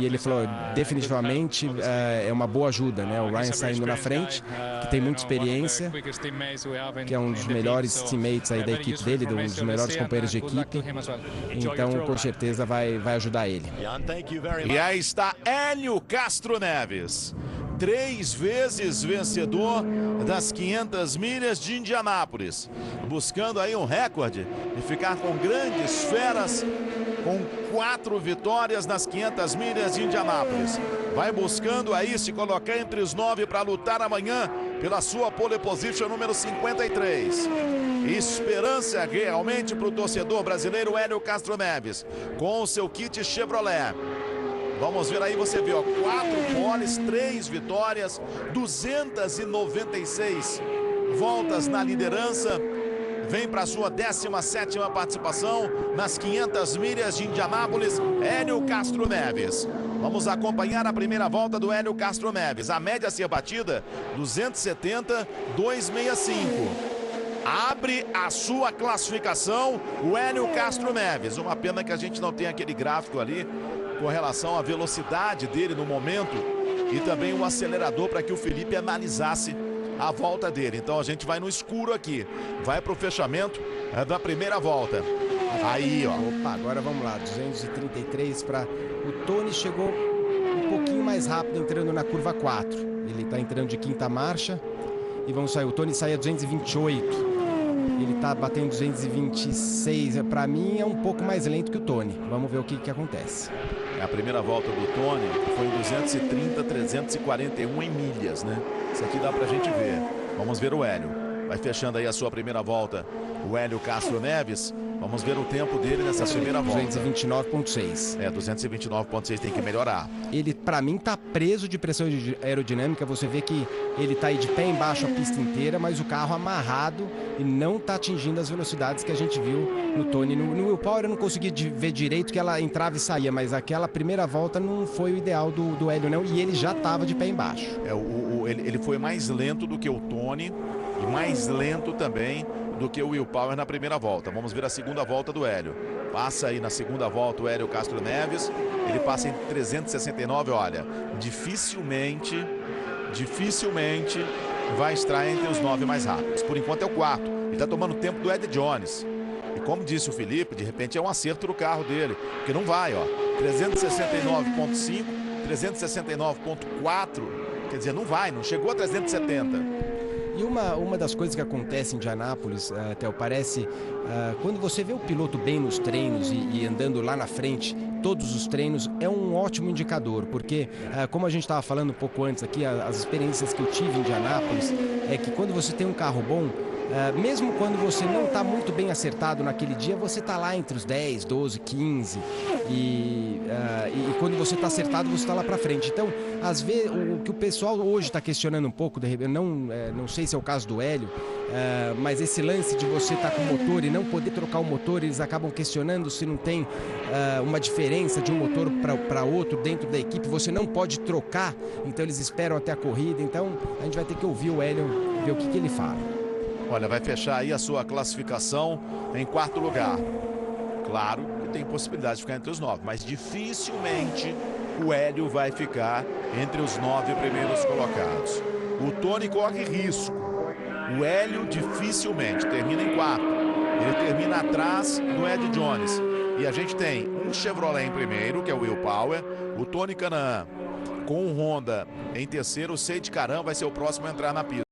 E ele falou, definitivamente é uma boa ajuda, né? O Ryan saindo na frente, que tem muita experiência, que é um dos melhores teammates aí da equipe dele, um dos melhores companheiros de equipe. Então, com certeza, vai ajudar ele. E aí está Hélio Castro Neves, 3 vezes vencedor das 500 milhas de Indianápolis, buscando aí um recorde de ficar com grandes feras, com 4 vitórias nas 500 milhas de Indianápolis. Vai buscando aí se colocar entre os 9 para lutar amanhã pela sua pole position número 53. Esperança realmente para o torcedor brasileiro Hélio Castro Neves, com o seu kit Chevrolet. Vamos ver aí, você vê, ó, 4 poles, 3 vitórias, 296 voltas na liderança. Vem para a sua 17ª participação nas 500 milhas de Indianápolis, Hélio Castro Neves. Vamos acompanhar a primeira volta do Hélio Castro Neves. A média a ser batida, 270,265. Abre a sua classificação o Hélio Castro Neves. Uma pena que a gente não tem aquele gráfico ali com relação à velocidade dele no momento e também o acelerador para que o Felipe analisasse a volta dele. Então a gente vai no escuro aqui. Vai para o fechamento da primeira volta. Aí, ó. Opa, agora vamos lá. 233 para... O Tony chegou um pouquinho mais rápido entrando na curva 4. Ele está entrando de 5ª marcha. E vamos sair. O Tony sai a 228. Ele está batendo 226. Para mim é um pouco mais lento que o Tony. Vamos ver o que acontece. A primeira volta do Tony foi em 230, 341 em milhas, né? Isso aqui dá pra gente ver. Vamos ver o Hélio. Vai fechando aí a sua primeira volta. O Hélio Castro Neves. Vamos ver o tempo dele nessa primeira volta. 229,6. 229,6 tem que melhorar. Ele, pra mim, tá preso de pressão aerodinâmica. Você vê que ele tá aí de pé embaixo a pista inteira, mas o carro amarrado e não tá atingindo as velocidades que a gente viu no Tony. No Will Power eu não consegui ver direito que ela entrava e saía, mas aquela primeira volta não foi o ideal do Hélio, não. E ele já tava de pé embaixo. Ele foi mais lento do que o Tony e mais lento também do que o Will Power na primeira volta. Vamos ver a segunda volta do Hélio. Passa aí na segunda volta o Hélio Castro Neves. Ele passa em 369, olha, dificilmente vai estar entre os 9 mais rápidos. Por enquanto é o 4. Ele está tomando tempo do Ed Jones. E como disse o Felipe, de repente é um acerto do carro dele, porque não vai, ó. 369,5, 369,4, quer dizer, não vai, não chegou a 370. E uma das coisas que acontece em Indianápolis, Theo, parece, quando você vê o piloto bem nos treinos e andando lá na frente, todos os treinos, é um ótimo indicador, porque, como a gente estava falando um pouco antes aqui, as experiências que eu tive em Indianápolis, é que quando você tem um carro bom, mesmo quando você não está muito bem acertado naquele dia, você está lá entre os 10, 12, 15 e você está acertado, você está lá para frente. Então, às vezes, o que o pessoal hoje está questionando um pouco, não sei se é o caso do Hélio, mas esse lance de você estar com o motor e não poder trocar o motor, eles acabam questionando se não tem uma diferença de um motor para outro dentro da equipe, você não pode trocar, então eles esperam até a corrida. Então, a gente vai ter que ouvir o Hélio, ver o que ele fala. Olha, vai fechar aí a sua classificação em 4º lugar. Claro que tem possibilidade de ficar entre os 9, mas dificilmente o Hélio vai ficar entre os 9 primeiros colocados. O Tony corre risco. O Hélio dificilmente termina em 4. Ele termina atrás do Ed Jones. E a gente tem um Chevrolet em primeiro, que é o Will Power. O Tony Kanaan com o Honda em terceiro. O Sade Karam vai ser o próximo a entrar na pista.